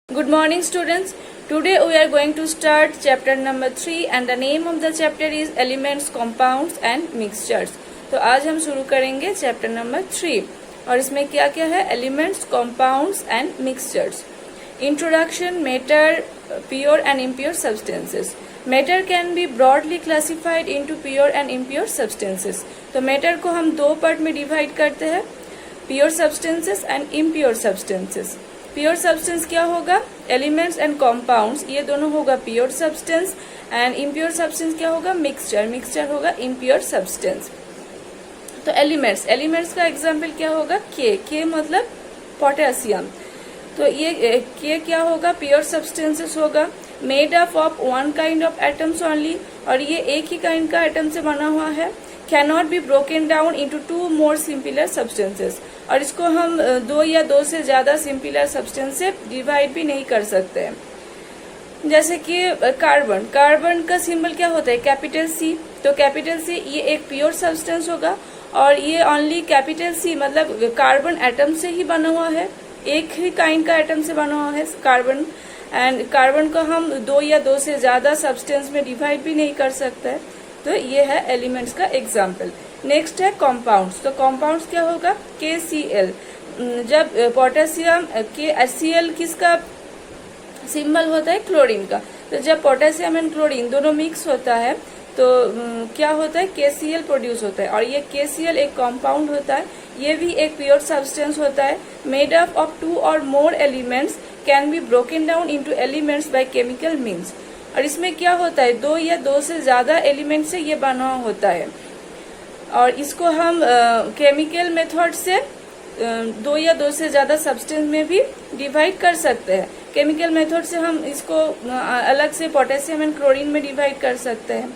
Good morning students. Today we are going to start chapter number 3 and the name of the chapter is elements, compounds and mixtures. तो आज हम शुरू करेंगे chapter number 3 और इसमें क्या क्या है elements, compounds and mixtures. Introduction, matter, pure and impure substances. Matter can be broadly classified into pure and impure substances. तो matter को हम दो पार्ट में डिवाइड करते हैं, pure substances and impure substances. Pure substance क्या होगा, एलिमेंट्स एंड कॉम्पाउंड्स, ये दोनों होगा pure substance and impure substance क्या होगा, मिक्सचर, मिक्सचर होगा इम्प्योर सब्सटेंस. तो एलिमेंट्स का एग्जांपल क्या होगा, के मतलब पोटेशियम. तो ये के क्या होगा, प्योर सब्सटेंसेस होगा, made up of one kind of atoms only, और ये एक ही काइंड का एटम से बना हुआ है. Cannot be broken down into two more simpler substances, और इसको हम दो या दो से ज्यादा सिंपलर सब्सटेंस से डिवाइड भी नहीं कर सकते हैं. जैसे कि कार्बन का सिंबल क्या होता है, कैपिटल सी. तो कैपिटल सी ये एक प्योर सब्सटेंस होगा और ये ओनली कैपिटल सी मतलब कार्बन एटम से ही बना हुआ है, एक ही काइंड का एटम से बना हुआ है कार्बन. एंड कार्बन को हम दो या दो से ज्यादा सब्सटेंस में डिवाइड भी नहीं कर सकते हैं. तो ये है एलिमेंट्स का एग्जाम्पल. नेक्स्ट है कॉम्पाउंड्स. तो कॉम्पाउंड्स क्या होगा, KCl. जब पोटेशियम KCl किसका सिंबल होता है, क्लोरीन का. तो जब पोटेशियम एंड क्लोरीन दोनों मिक्स होता है तो क्या होता है, KCl प्रोड्यूस होता है. और ये KCl एक कॉम्पाउंड होता है, ये भी एक प्योर सब्सटेंस होता है. मेड अप ऑफ टू और more elements, can be broken down into elements by chemical means. और इसमें क्या होता है, दो या दो से ज्यादा एलिमेंट से ये बना होता है और इसको हम केमिकल मेथड से दो या दो से ज्यादा सब्सटेंस में भी डिवाइड कर सकते हैं. केमिकल मेथड से हम इसको अलग से पोटेशियम एंड क्लोरीन में डिवाइड कर सकते हैं.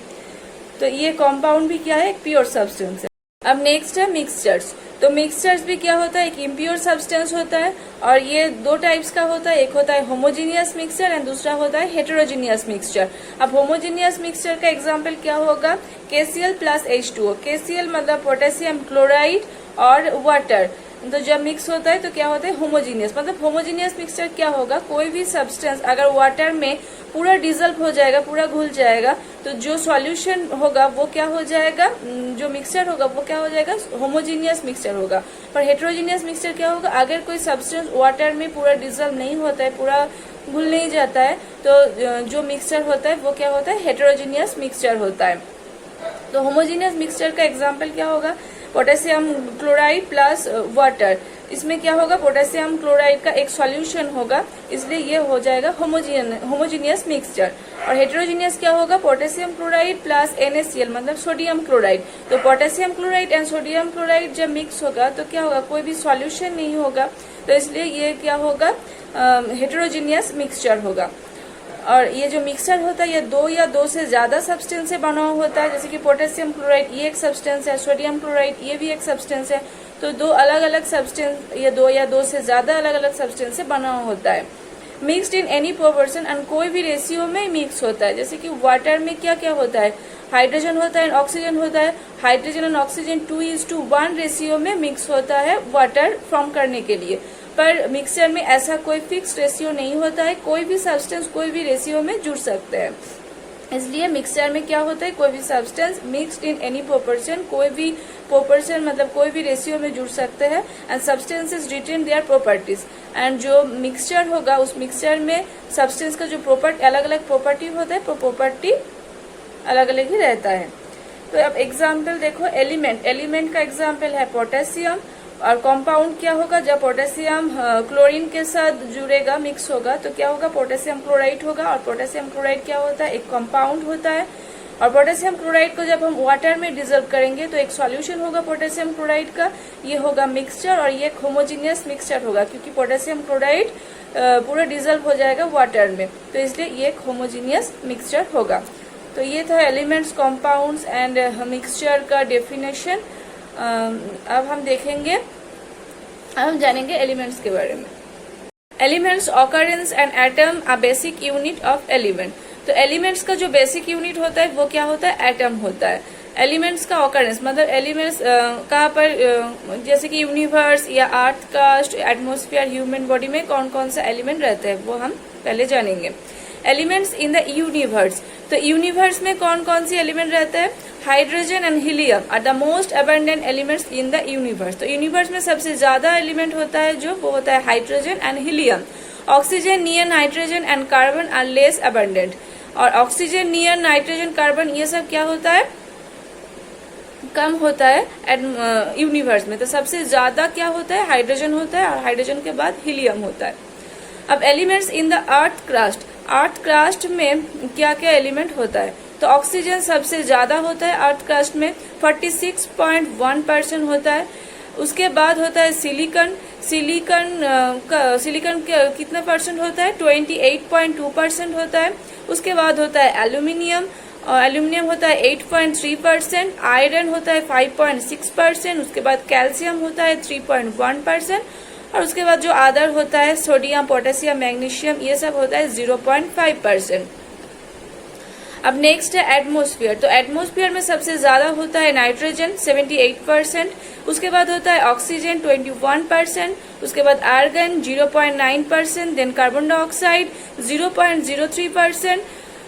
तो ये कंपाउंड भी क्या है, एक प्योर सब्सटेंस है. अब नेक्स्ट है मिक्सचर्स. तो मिक्सचर्स भी क्या होता है, एक इम्प्योर सब्सटेंस होता है और ये दो टाइप्स का होता है. एक होता है होमोजीनियस मिक्सचर एंड दूसरा होता है हेटेरोजीनियस मिक्सचर. अब होमोजीनियस मिक्सचर का एग्जांपल क्या होगा, KCl प्लस H2O. KCl मतलब पोटेशियम क्लोराइड और वाटर. तो जब मिक्स होता है तो क्या होता है, होमोजीनियस. मतलब होमोजीनियस मिक्सचर क्या होगा, कोई भी सब्सटेंस अगर वाटर में पूरा डिजल्व हो जाएगा, पूरा घुल जाएगा, तो जो सॉल्यूशन होगा वो क्या हो जाएगा, जो मिक्सचर होगा वो क्या हो जाएगा, होमोजीनियस मिक्सचर होगा. पर हेटेरोजीनियस मिक्सचर क्या होगा, अगर कोई सब्सटेंस वाटर में पूरा डिजल्व नहीं होता है, पूरा घुल नहीं जाता है, तो जो मिक्सचर होता है वो क्या होता है, हेटेरोजीनियस मिक्सचर होता है. तो होमोजीनियस मिक्सचर का एग्जाम्पल क्या होगा, पोटेशियम क्लोराइड प्लस वाटर. इसमें क्या होगा, पोटेशियम क्लोराइड का एक सॉल्यूशन होगा, इसलिए ये हो जाएगा होमोजीनियस मिक्सचर. और हेटेरोजीनियस क्या होगा, पोटेशियम क्लोराइड प्लस NaCl मतलब सोडियम क्लोराइड. तो potassium chloride and sodium chloride जब मिक्स होगा तो क्या होगा, कोई भी सॉल्यूशन नहीं होगा, तो इसलिए ये क्या होगा, हेटेरोजीनियस मिक्सचर होगा. और ये जो मिक्सचर होता है ये दो या दो से ज्यादा सब्सटेंस से बना होता है. जैसे कि पोटेशियम क्लोराइड ये एक सब्सटेंस है, सोडियम क्लोराइड ये भी एक सब्सटेंस है. तो दो अलग अलग सब्सटेंस, ये दो या दो से ज्यादा अलग अलग सब्सटेंस से बना होता है. Mixed in any proportion and कोई भी रेशियो में मिक्स होता है. जैसे कि वाटर में क्या क्या होता है, हाइड्रोजन होता है, ऑक्सीजन होता है. हाइड्रोजन एंड ऑक्सीजन 2:1 रेशियो में मिक्स होता है वाटर फॉर्म करने के लिए. पर मिक्सचर में ऐसा कोई फिक्स रेशियो नहीं होता है, कोई भी सब्सटेंस कोई भी रेशियो में जुड़ सकते हैं. इसलिए मिक्सचर में क्या होता है, कोई भी substance mixed in any proportion, कोई भी प्रोपोर्शन मतलब कोई भी रेशियो में जुड़ सकते हैं. And substances retain their properties. And जो मिक्सचर होगा उस मिक्सचर में सब्सटेंस का जो प्रॉपर्टी अलग अलग प्रॉपर्टी होता है, प्रॉपर्टी अलग अलग ही रहता है. तो अब एग्जाम्पल देखो, एलिमेंट का एग्जाम्पल है पोटेशियम. और कंपाउंड क्या होगा, जब पोटेशियम क्लोरीन के साथ जुड़ेगा, मिक्स होगा, तो क्या होगा, पोटेशियम क्लोराइड होगा. और पोटेशियम क्लोराइड क्या होता है, एक कंपाउंड होता है. और पोटेशियम क्लोराइड को जब हम वाटर में डिजोल्व करेंगे तो एक सॉल्यूशन होगा पोटेशियम क्लोराइड का, ये होगा मिक्सचर. और ये होमोजीनियस मिक्सचर होगा क्योंकि पोटेशियम क्लोराइड पूरा डिजोल्व हो जाएगा वाटर में, तो इसलिए ये एक होमोजीनियस मिक्सचर होगा. तो ये था एलिमेंट्स, कंपाउंड्स एंड मिक्सचर का डेफिनेशन. अब हम देखेंगे, अब हम जानेंगे एलिमेंट्स के बारे में. Elements occurrence and atom a basic unit of element. तो एलिमेंट्स का जो बेसिक यूनिट होता है वो क्या होता है, एटम होता है. एलिमेंट्स का ऑकरेंस मतलब एलिमेंट्स कहाँ पर जैसे कि यूनिवर्स या अर्थ कास्ट, एटमॉस्फेयर, ह्यूमन बॉडी में कौन कौन सा एलिमेंट रहते हैं वो हम पहले जानेंगे। एलिमेंट्स इन द यूनिवर्स, तो यूनिवर्स में कौन कौन सी एलिमेंट रहते हैं? Hydrogen and helium are the most abundant elements in the universe. तो यूनिवर्स में सबसे ज्यादा एलिमेंट होता है जो वो होता है hydrogen and helium. Oxygen, neon, nitrogen and carbon are less abundant. और ऑक्सीजन, नियन, नाइट्रोजन, कार्बन ये सब क्या होता है? कम होता है यूनिवर्स में। तो सबसे ज्यादा क्या होता है? हाइड्रोजन होता है और हाइड्रोजन के बाद हीलियम होता है। अब elements in the earth crust, earth crust में क्या क्या एलिमेंट होता है? तो ऑक्सीजन सबसे ज्यादा होता है अर्थ क्रस्ट में, 46.1% होता है। उसके बाद होता है सिलिकॉन, सिलिकॉन कितना परसेंट होता है? 28.2% होता है। उसके बाद होता है एल्यूमिनियम, एल्यूमिनियम होता है 8.3%, आयरन होता है 5.6%, उसके बाद कैल्शियम होता है 3.1%, और उसके बाद जो अदर होता है सोडियम, पोटेशियम, मैग्नीशियम ये सब होता है 0.5%। अब नेक्स्ट है एटमॉस्फेयर, तो एटमॉस्फेयर में सबसे ज्यादा होता है नाइट्रोजन 78%, उसके बाद होता है ऑक्सीजन 21%, उसके बाद आर्गन 0.9%, देन कार्बन डाइऑक्साइड 0.03%,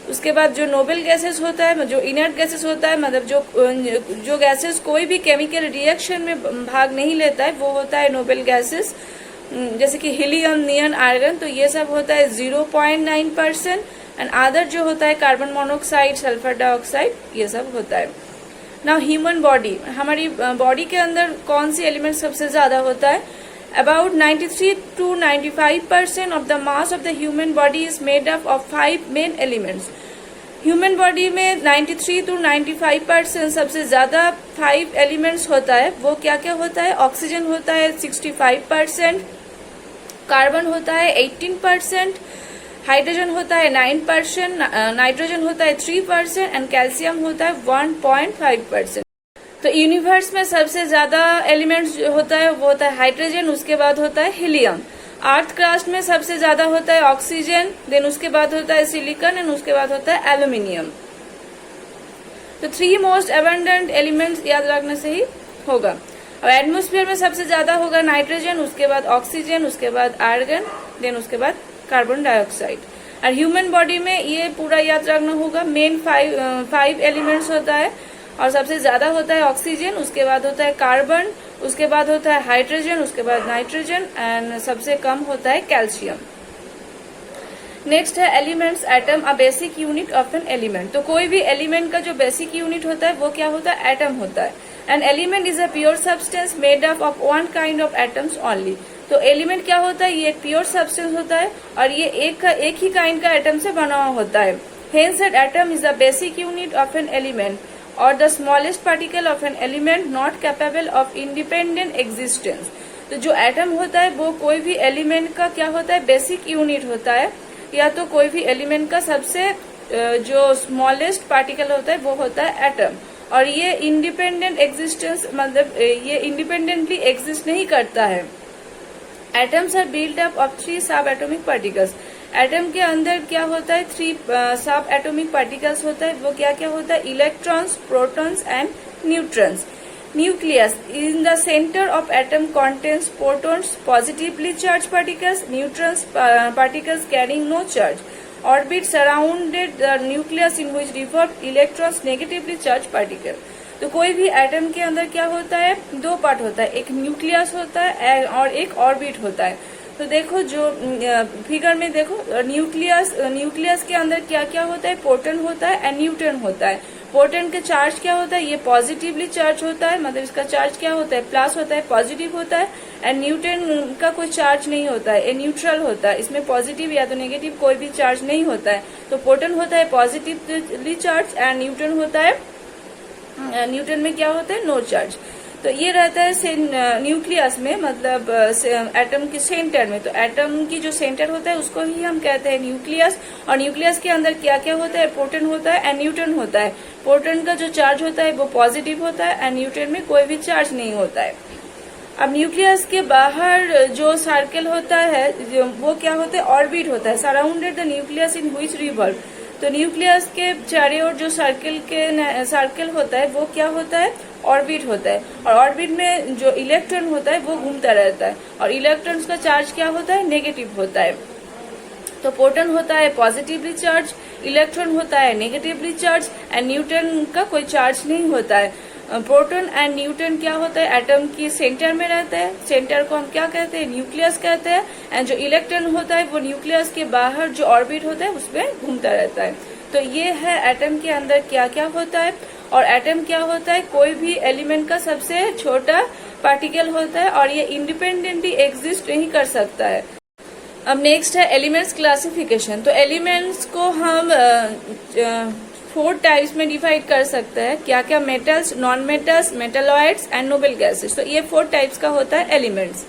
उसके बाद जो नोबल गैसेस होता है, जो इनर्ट गैसेस होता है, मतलब जो गैसेस कोई भी केमिकल रिएक्शन में भाग नहीं लेता है वो होता है नोबल गैसेस, जैसे कि हीलियम, नियन, आर्गन, तो ये सब होता है 0.9%। एंड अदर जो होता है कार्बन मोनोऑक्साइड, सल्फर डाइऑक्साइड ये सब होता है। नाउ ह्यूमन बॉडी, हमारी बॉडी के अंदर कौन सी एलिमेंट सबसे ज्यादा होता है? About 93 to 95% of the mass of the human body is made up of 5 main elements. Human body में 93 to 95% सबसे ज्यादा 5 एलिमेंट्स होता है। वो क्या क्या होता है? ऑक्सीजन होता है 65%, कार्बन होता है 18%, हाइड्रोजन होता है 9%, नाइट्रोजन होता है 3% एंड कैल्शियम होता है 1.5%। तो यूनिवर्स में सबसे ज्यादा एलिमेंट्स होता है वो होता है हाइड्रोजन, उसके बाद होता है हीलियम। अर्थ क्रस्ट में सबसे ज्यादा होता है ऑक्सीजन, देन उसके बाद होता है सिलिकॉन एंड उसके बाद होता है एल्यूमिनियम। तो 3 मोस्ट अबंडेंट एलिमेंट्स याद रखने से ही होगा। और एटमॉस्फेयर में सबसे ज्यादा होगा नाइट्रोजन, उसके बाद ऑक्सीजन, उसके बाद आर्गन, देन उसके बाद कार्बन डाइऑक्साइड। और ह्यूमन बॉडी में ये पूरा याद रखना होगा, मेन 5 एलिमेंट्स होता है और सबसे ज्यादा होता है ऑक्सीजन, उसके बाद होता है कार्बन, उसके बाद होता है हाइड्रोजन, उसके बाद नाइट्रोजन एंड सबसे कम होता है कैल्शियम। नेक्स्ट है elements atom, a basic unit of an element. तो कोई भी एलिमेंट का जो बेसिक यूनिट होता है वो क्या होता है? एटम होता है। An element is a pure substance made up of one kind of atoms only. तो एलिमेंट क्या होता है? ये एक प्योर सब्सटेंस होता है और ये एक ही काइंड का एटम से बना हुआ होता है। Hence that atom is the basic unit of an element or the smallest particle of an element not capable of independent existence। तो जो एटम होता है वो कोई भी एलिमेंट का क्या होता है? बेसिक यूनिट होता है, या तो कोई भी एलिमेंट का सबसे जो स्मॉलेस्ट पार्टिकल होता है वो होता है एटम। और ये इंडिपेंडेंट एग्जिस्टेंस मतलब ये इंडिपेंडेंटली एग्जिस्ट नहीं करता है। Atoms are built up of 3 सब एटॉमिक पार्टिकल्स। एटम के अंदर क्या होता है? 3 सब एटॉमिक पार्टिकल्स होता है। वो क्या क्या होता है? Electrons, protons and neutrons. Nucleus in the centre of atom contains protons, positively charged particles, neutrons, particles carrying no charge. Orbit surrounded the nucleus in which revolve electrons, negatively charged particle. तो कोई भी atom के अंदर क्या होता है? 2 part होता है, एक न्यूक्लियस होता है और एक ऑर्बिट होता है। तो देखो जो फिगर में देखो न्यूक्लियस के अंदर क्या क्या होता है? प्रोटॉन होता है एंड न्यूट्रॉन होता है। प्रोटॉन के चार्ज क्या होता है? ये पॉजिटिवली चार्ज होता है, मतलब इसका चार्ज क्या होता है? प्लस होता है, पॉजिटिव होता है। एंड न्यूट्रॉन का कोई चार्ज नहीं होता है, ये न्यूट्रल होता है, इसमें पॉजिटिव या तो नेगेटिव कोई भी चार्ज नहीं होता है। तो प्रोटॉन होता है पॉजिटिवली चार्ज एंड न्यूट्रॉन होता है, न्यूट्रॉन में क्या होता है? No charge. तो ये रहता है न्यूक्लियस में, मतलब एटम के सेंटर में। तो एटम की जो सेंटर होता है उसको ही हम कहते हैं न्यूक्लियस। और न्यूक्लियस के अंदर क्या क्या होता है? प्रोटॉन होता है एंड न्यूट्रॉन होता है। प्रोटॉन का जो चार्ज होता है वो पॉजिटिव होता है एंड न्यूट्रॉन में कोई भी चार्ज नहीं होता है। अब न्यूक्लियस के बाहर जो सर्कल होता है वो क्या होता है? ऑर्बिट होता है। Surrounded the nucleus in which revolve, तो न्यूक्लियस के चारों ओर जो सर्कल होता है वो क्या होता है, ऑर्बिट होता है। और ऑर्बिट में जो इलेक्ट्रॉन होता है वो घूमता रहता है और इलेक्ट्रॉन्स का चार्ज क्या होता है, नेगेटिव होता है। तो प्रोटॉन होता है पॉजिटिवली चार्ज, इलेक्ट्रॉन होता है नेगेटिवली चार्ज एंड न्यूट्रॉन का कोई चार्ज नहीं होता है। प्रोटॉन एंड न्यूट्रॉन क्या होता है, एटम की सेंटर में रहता है। सेंटर को हम क्या कहते हैं, न्यूक्लियस कहते हैं। एंड जो इलेक्ट्रॉन होता है वो न्यूक्लियस के बाहर जो ऑर्बिट होता है उसमें घूमता रहता है। तो ये है एटम के अंदर क्या क्या होता है। और एटम क्या होता है, कोई भी एलिमेंट का सबसे छोटा पार्टिकल होता है और ये इंडिपेंडेंटली एग्जिस्ट नहीं कर सकता है। अब नेक्स्ट है एलिमेंट्स क्लासिफिकेशन। तो एलिमेंट्स को हम 4 टाइप्स में डिवाइड कर सकते हैं। क्या क्या, metals, non metals, metalloids and noble gases. तो ये 4 टाइप्स का होता है एलिमेंट्स।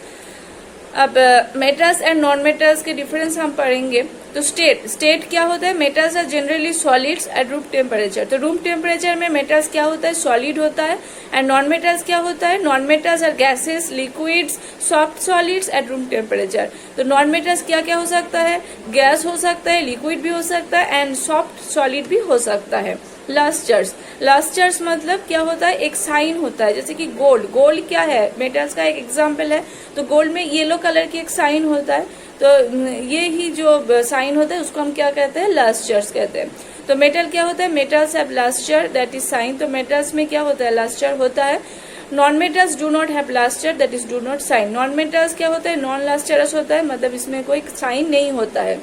अब मेटल्स एंड नॉन मेटल्स के डिफरेंस हम पढ़ेंगे। तो स्टेट क्या होता है, metals are generally solids at room temperature. तो रूम टेम्परेचर में मेटल्स क्या होता है, सॉलिड होता है। एंड नॉन मेटल्स क्या होता है, non metals are gases, liquids, soft solids at room temperature. तो नॉन मेटल्स क्या क्या हो सकता है, गैस हो सकता है, लिक्विड भी हो सकता है एंड सॉफ्ट सॉलिड भी हो सकता है। लास्टर्स मतलब क्या होता है, एक साइन होता है, जैसे कि गोल्ड क्या है, मेटल्स का एक एग्जाम्पल है। तो गोल्ड में येलो कलर की एक साइन होता है। तो ये ही जो साइन होता है उसको हम क्या कहते हैं, लास्टर्स कहते हैं। तो मेटल क्या होता है, metals have lustre that is shine. तो मेटल्स में क्या होता है, लास्टर होता है। Non metals do not have lustre that is do not shine. Non metals क्या होता है, नॉन लास्टरस होता है, मतलब इसमें कोई साइन नहीं होता है।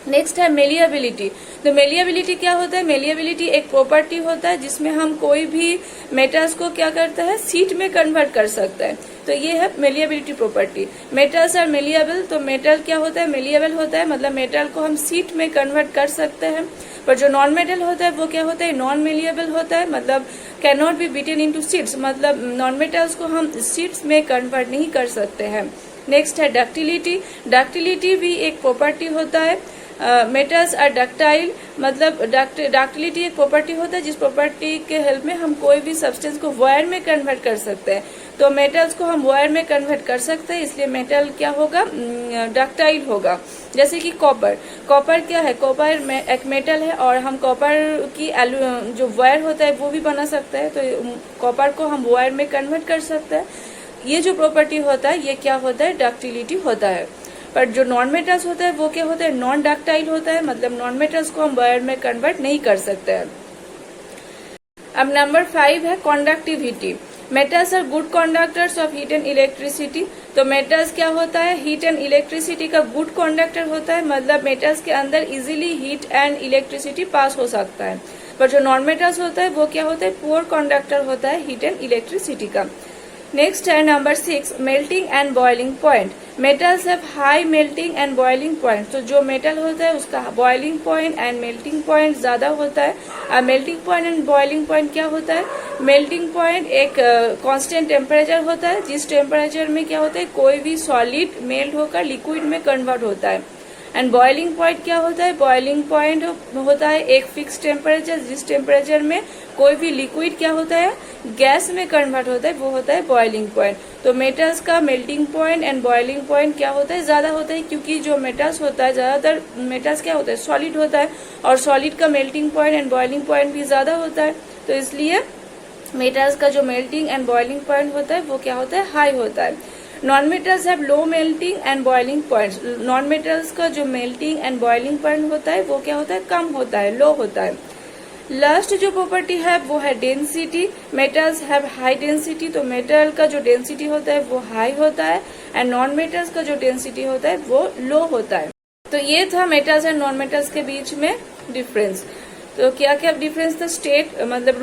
नेक्स्ट है मेलिएबिलिटी। तो मेलिएबिलिटी क्या होता है, मेलिएबिलिटी एक प्रॉपर्टी होता है जिसमें हम कोई भी मेटल्स को क्या करता है, शीट में कन्वर्ट कर सकता है। तो ये है malleability property. Metals are malleable. तो मेटल क्या होता है, मेलिएबल होता है, मतलब मेटल को हम शीट में कन्वर्ट कर सकते हैं। पर जो नॉन मेटल होता है वो क्या होता है, नॉन मेलिएबल होता है, मतलब can not be beaten into sheets, मतलब नॉन मेटल्स को हम शीट्स में कन्वर्ट नहीं कर सकते हैं। नेक्स्ट है डक्टिलिटी। डक्टिलिटी भी एक प्रॉपर्टी होता है। मेटल्स आर डक्टाइल, मतलब डक्टिलिटी एक प्रॉपर्टी होता है जिस प्रॉपर्टी के हेल्प में हम कोई भी सब्सटेंस को वायर में कन्वर्ट कर सकते हैं। तो मेटल्स को हम वायर में कन्वर्ट कर सकते हैं, इसलिए मेटल क्या होगा, डक्टाइल होगा। जैसे कि कॉपर क्या है, कॉपर एक मेटल है और हम कॉपर की जो वायर होता है वो भी बना सकते हैं। तो कॉपर को हम वायर में कन्वर्ट कर सकते हैं। ये जो प्रॉपर्टी होता है ये क्या होता है, डक्टिलिटी होता है। पर जो नॉन मेटल्स होता है वो क्या होता है, नॉन डक्टाइल होता है, मतलब नॉन मेटल्स को हम वायर में कन्वर्ट नहीं कर सकते हैं। अब नंबर 5 है conductivity. Metals are good conductors of heat and electricity. तो मेटल्स क्या होता है, हीट एंड इलेक्ट्रिसिटी का गुड कंडक्टर होता है, मतलब मेटल्स के अंदर easily heat and electricity pass हो सकता है। पर जो नॉन मेटल्स होता है वो क्या होता है, पुअर कंडक्टर होता है हीट एंड इलेक्ट्रिसिटी का। नेक्स्ट है number 6, melting and boiling point. Metals have high melting and boiling point. तो जो मेटल होता है उसका boiling point and melting point ज्यादा होता है। अब melting point and boiling point क्या होता है, मेल्टिंग पॉइंट एक कांस्टेंट टेम्परेचर होता है जिस टेम्परेचर में क्या होता है, कोई भी सॉलिड मेल्ट होकर लिक्विड में कन्वर्ट होता है। एंड बॉइलिंग पॉइंट क्या होता है, बॉइलिंग पॉइंट होता है एक फिक्स टेम्परेचर जिस टेम्परेचर में कोई भी लिक्विड क्या होता है, गैस में कन्वर्ट होता है, वो होता है बॉइलिंग पॉइंट। तो मेटल्स का melting point and boiling point क्या होता है, ज्यादा होता है, क्योंकि जो मेटल्स होता है ज्यादातर मेटल्स क्या होता है, सॉलिड होता है और सॉलिड का melting point and boiling point भी ज्यादा होता है। तो इसलिए मेटल्स का जो मेल्टिंग एंड बॉइलिंग पॉइंट होता है वो क्या होता है, हाई होता है। Non metals have low melting and boiling points. Non metals का जो मेल्टिंग एंड बॉइलिंग पॉइंट होता है वो क्या होता है, कम होता है, लो होता है। लास्ट जो प्रॉपर्टी है वो है density. Metals have high density. तो मेटल का जो डेंसिटी होता है वो हाई होता है एंड नॉन मेटल्स का जो डेंसिटी होता है वो लो होता है। तो ये था मेटल्स एंड नॉन मेटल्स के बीच में डिफरेंस। तो क्या क्या डिफरेंस था, स्टेट मतलब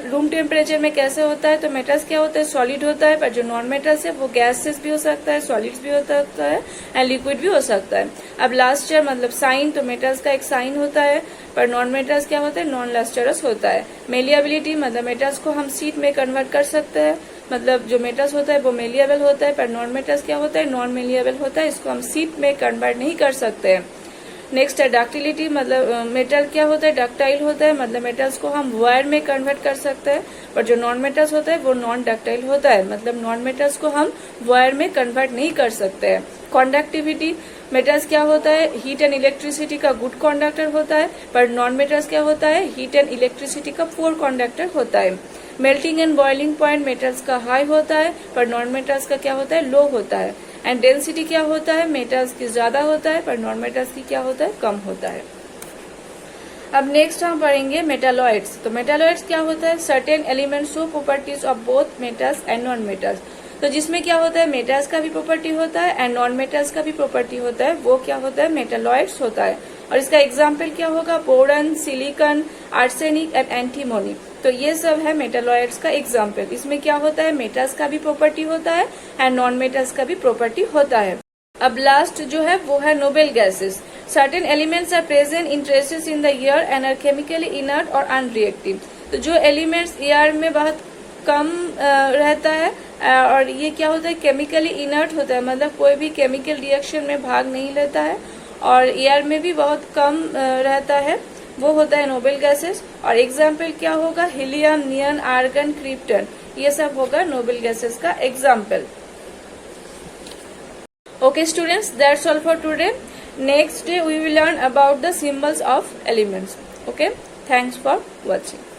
रूम टेम्परेचर में कैसे होता है। तो मेटल्स क्या होता है, सॉलिड होता है, पर जो नॉन मेटल्स है वो गैसेस भी हो सकता है, सॉलिड्स भी हो सकता है एंड लिक्विड भी हो सकता है। अब लास्टर मतलब साइन, तो मेटल्स का एक साइन होता है, पर नॉन मेटल्स क्या होता है, नॉन लास्टरस होता है। मेलिएबिलिटी मतलब मेटल्स को हम शीट में कन्वर्ट कर सकते हैं, मतलब जो मेटल्स होता है वो मेलिएबल होता है, पर नॉन मेटल्स क्या होता है, नॉन मेलिएबल होता है, इसको हम शीट में कन्वर्ट नहीं कर सकते हैं। नेक्स्ट है डक्टिलिटी, मतलब मेटल क्या होता है, डक्टाइल होता है, मतलब मेटल्स को हम वायर में कन्वर्ट कर सकते हैं, पर जो नॉन मेटल्स होता है वो नॉन डक्टाइल होता है, मतलब नॉन मेटल्स को हम वायर में कन्वर्ट नहीं कर सकते हैं। कंडक्टिविटी, मेटल्स क्या होता है, हीट एंड इलेक्ट्रिसिटी का गुड कंडक्टर होता है, पर नॉन मेटल्स क्या होता है, हीट एंड इलेक्ट्रिसिटी का पुअर कंडक्टर होता है। Melting and boiling point metals का हाई होता है, पर नॉन मेटल्स का क्या होता है, लो होता है। एंड डेंसिटी क्या होता है, मेटल्स की ज्यादा होता है, पर नॉन मेटल्स की क्या होता है, कम होता है। अब नेक्स्ट हम पढ़ेंगे मेटालॉइड्स। तो मेटालॉइड्स क्या होता है, certain elements show properties of both metals and non metals. तो जिसमें क्या होता है, मेटल्स का भी प्रॉपर्टी होता है एंड नॉन मेटल्स का भी प्रॉपर्टी होता है, वो क्या होता है, मेटालॉइड्स होता है। और इसका एग्जाम्पल क्या होगा, boron, silicon, arsenic and antimony. तो ये सब है मेटालॉइड्स का एग्जाम्पल। इसमें क्या होता है, मेटल्स का भी प्रॉपर्टी होता है एंड नॉन मेटल्स का भी प्रॉपर्टी होता है। अब लास्ट जो है वो है noble gases. Certain elements are present in traces in the air and are chemically inert और अनरिएक्टिव। तो जो एलिमेंट्स एयर में बहुत कम रहता है और ये क्या होता है, केमिकली इनर्ट होता है, मतलब कोई भी केमिकल रिएक्शन में भाग नहीं लेता है, और एयर में भी बहुत कम रहता है, वो होता है नोबल गैसेस। और एग्जाम्पल क्या होगा, हीलियम, नियन, आर्गन, क्रिप्टन, ये सब होगा नोबल गैसेस का example. Okay students, that's all for today. Next day we will learn about the symbols of elements. Okay, thanks for watching.